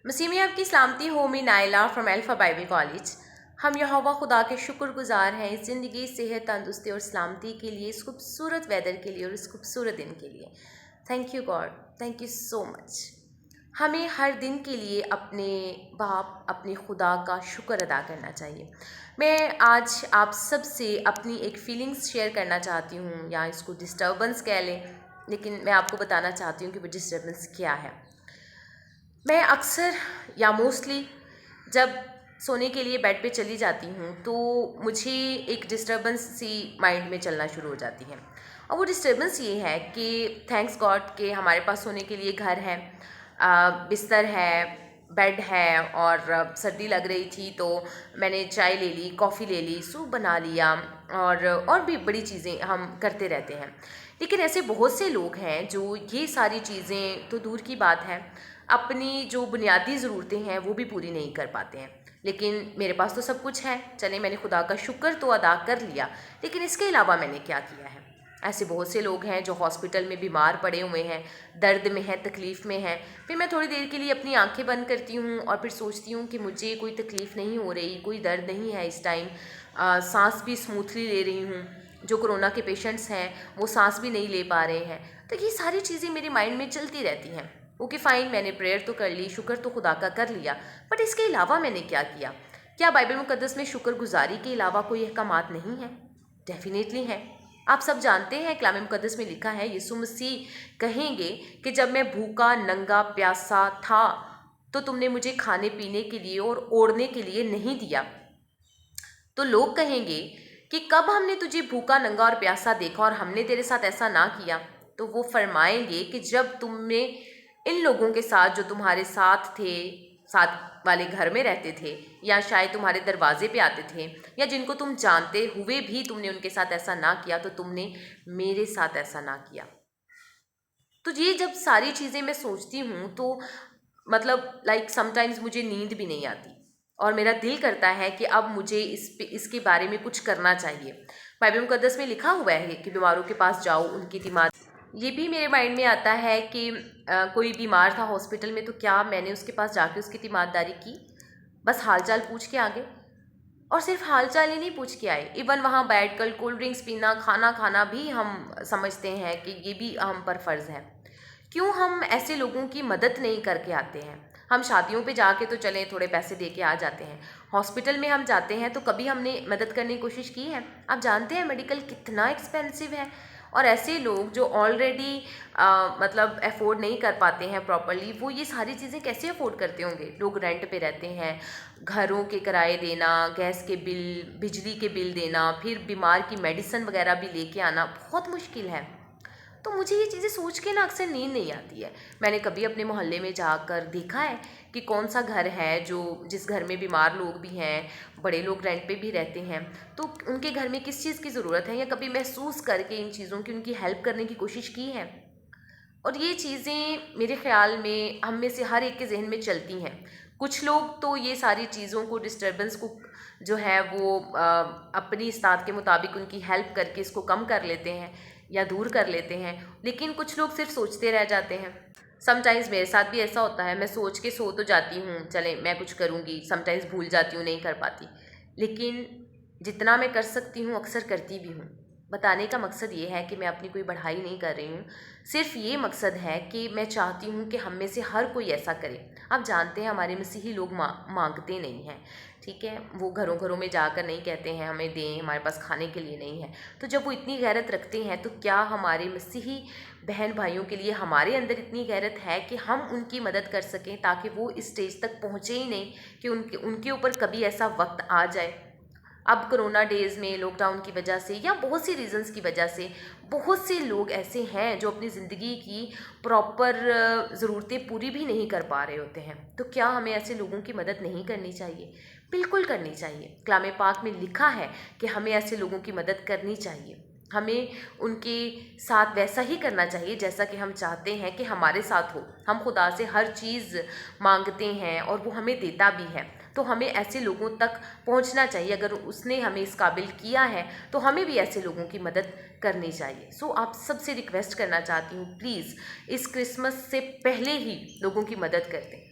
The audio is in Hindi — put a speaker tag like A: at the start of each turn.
A: मसीह में आपकी सलामती हो। मैं Naila from alpha Bible college. हम यहोवा खुदा के शुक्रगुजार हैं इस ज़िंदगी, सेहत, तंदुरुस्ती और सलामती के लिए, इस खूबसूरत वेदर के लिए और इस खूबसूरत दिन के लिए। Thank you God, thank you so much. हमें हर दिन के लिए अपने बाप, अपने खुदा का शुक्र अदा करना चाहिए। मैं आज आप सब से अपनी एक फीलिंग्स शेयर करना चाहती हूँ, या इसको डिस्टर्बेंस कह लें, लेकिन मैं आपको बताना चाहती हूँ कि वो डिस्टर्बेंस क्या है। मैं अक्सर या मोस्टली जब सोने के लिए बेड पे चली जाती हूँ तो मुझे एक डिस्टर्बेंस सी माइंड में चलना शुरू हो जाती है। और वो डिस्टर्बेंस ये है कि थैंक्स गॉड कि हमारे पास सोने के लिए घर है, बिस्तर है, बेड है। और सर्दी लग रही थी तो मैंने चाय ले ली, कॉफ़ी ले ली, सूप बना लिया, और भी बड़ी चीज़ें हम करते रहते हैं। लेकिन ऐसे बहुत से लोग हैं जो ये सारी चीज़ें तो दूर की बात है, अपनी जो बुनियादी ज़रूरतें हैं वो भी पूरी नहीं कर पाते हैं। लेकिन मेरे पास तो सब कुछ है, चले मैंने खुदा का शुक्र तो अदा कर लिया, लेकिन इसके अलावा मैंने क्या किया है। ऐसे बहुत से लोग हैं जो हॉस्पिटल में बीमार पड़े हुए हैं, दर्द में हैं, तकलीफ़ में हैं। फिर मैं थोड़ी देर के लिए अपनी आंखें बंद करती हूँ और फिर सोचती हूँ कि मुझे कोई तकलीफ़ नहीं हो रही, कोई दर्द नहीं है इस टाइम, सांस भी स्मूथली ले रही हूँ। जो कोरोना के पेशेंट्स हैं वो सांस भी नहीं ले पा रहे हैं। तो ये सारी चीज़ें मेरे माइंड में चलती रहती हैं। ओके फाइन, मैंने प्रेयर तो कर ली, शुक्र तो खुदा का कर लिया, बट इसके अलावा मैंने क्या किया? क्या बाइबल मुकद्दस में शुक्रगुजारी के अलावा कोई अहकामात नहीं है? डेफिनेटली हैं। आप सब जानते हैं, कलाम मुकद्दस में लिखा है, यीशु मसीह कहेंगे कि जब मैं भूखा, नंगा, प्यासा था तो तुमने मुझे खाने पीने के लिए और ओढ़ने के लिए नहीं दिया। तो लोग कहेंगे कि कब हमने तुझे भूखा, नंगा और प्यासा देखा और हमने तेरे साथ ऐसा ना किया। तो वो फरमाएंगे कि जब तुमने इन लोगों के साथ, जो तुम्हारे साथ थे, साथ वाले घर में रहते थे, या शायद तुम्हारे दरवाजे पे आते थे, या जिनको तुम जानते हुए भी तुमने उनके साथ ऐसा ना किया, तो तुमने मेरे साथ ऐसा ना किया। तो ये जब सारी चीज़ें मैं सोचती हूँ तो मतलब लाइक समटाइम्स मुझे नींद भी नहीं आती और मेरा दिल करता है कि अब मुझे इसके बारे में कुछ करना चाहिए। बाइबल मुकद्दस में लिखा हुआ है कि बीमारों के पास जाओ, उनकी तीमार। ये भी मेरे माइंड में आता है कि कोई बीमार था हॉस्पिटल में, तो क्या मैंने उसके पास जाके उसकी तीमारदारी की? बस हालचाल पूछ के आ गए। और सिर्फ हालचाल ही नहीं पूछ के आए, इवन वहाँ बैठकर कोल्ड ड्रिंक्स पीना, खाना खाना भी हम समझते हैं कि ये भी हम पर फ़र्ज़ है। क्यों हम ऐसे लोगों की मदद नहीं करके आते हैं? हम शादियों पे जाके तो चलें थोड़े पैसे दे के आ जाते हैं, हॉस्पिटल में हम जाते हैं तो कभी हमने मदद करने की कोशिश की है? आप जानते हैं मेडिकल कितना एक्सपेंसिव है, और ऐसे लोग जो ऑलरेडी मतलब अफोर्ड नहीं कर पाते हैं प्रॉपरली, वो ये सारी चीज़ें कैसे अफोर्ड करते होंगे? लोग रेंट पे रहते हैं, घरों के किराए देना, गैस के बिल, बिजली के बिल देना, फिर बीमार की मेडिसिन वगैरह भी लेके आना बहुत मुश्किल है। तो मुझे ये चीज़ें सोच के ना अक्सर नींद नहीं आती है। मैंने कभी अपने मोहल्ले में जाकर देखा है कि कौन सा घर है जो जिस घर में बीमार लोग भी हैं, बड़े लोग रेंट पे भी रहते हैं, तो उनके घर में किस चीज़ की ज़रूरत है, या कभी महसूस करके इन चीज़ों की उनकी हेल्प करने की कोशिश की है? और ये चीज़ें मेरे ख़्याल में हम में से हर एक के ज़हन में चलती हैं। कुछ लोग तो ये सारी चीज़ों को, डिस्टर्बेंस को जो है वो अपनी इस्तात के मुताबिक उनकी हेल्प करके इसको कम कर लेते हैं या दूर कर लेते हैं, लेकिन कुछ लोग सिर्फ सोचते रह जाते हैं। समटाइम्स मेरे साथ भी ऐसा होता है, मैं सोच के सो तो जाती हूँ, चले मैं कुछ करूँगी, समटाइम्स भूल जाती हूँ, नहीं कर पाती, लेकिन जितना मैं कर सकती हूँ अक्सर करती भी हूँ। बताने का मकसद ये है कि मैं अपनी कोई बढ़ाई नहीं कर रही हूँ, सिर्फ ये मकसद है कि मैं चाहती हूँ कि हम में से हर कोई ऐसा करे। आप जानते हैं हमारे मसीही लोग मांगते नहीं हैं, ठीक है, वो घरों घरों में जाकर नहीं कहते हैं हमें दें, हमारे पास खाने के लिए नहीं है। तो जब वो इतनी गैरत रखते हैं, तो क्या हमारे मसीही बहन भाइयों के लिए हमारे अंदर इतनी गैरत है कि हम उनकी मदद कर सकें, ताकि वो इस स्टेज तक पहुँचे ही नहीं कि उनके ऊपर कभी ऐसा वक्त आ जाए। अब कोरोना डेज़ में लॉकडाउन की वजह से या बहुत सी रीज़न्स की वजह से बहुत से लोग ऐसे हैं जो अपनी ज़िंदगी की प्रॉपर ज़रूरतें पूरी भी नहीं कर पा रहे होते हैं। तो क्या हमें ऐसे लोगों की मदद नहीं करनी चाहिए? बिल्कुल करनी चाहिए। कलाम पाक में लिखा है कि हमें ऐसे लोगों की मदद करनी चाहिए। हमें उनके साथ वैसा ही करना चाहिए जैसा कि हम चाहते हैं कि हमारे साथ हो। हम खुदा से हर चीज़ मांगते हैं और वो हमें देता भी है, तो हमें ऐसे लोगों तक पहुंचना चाहिए। अगर उसने हमें इस काबिल किया है तो हमें भी ऐसे लोगों की मदद करनी चाहिए। सो आप सबसे रिक्वेस्ट करना चाहती हूँ, प्लीज़ इस क्रिसमस से पहले ही लोगों की मदद कर दें।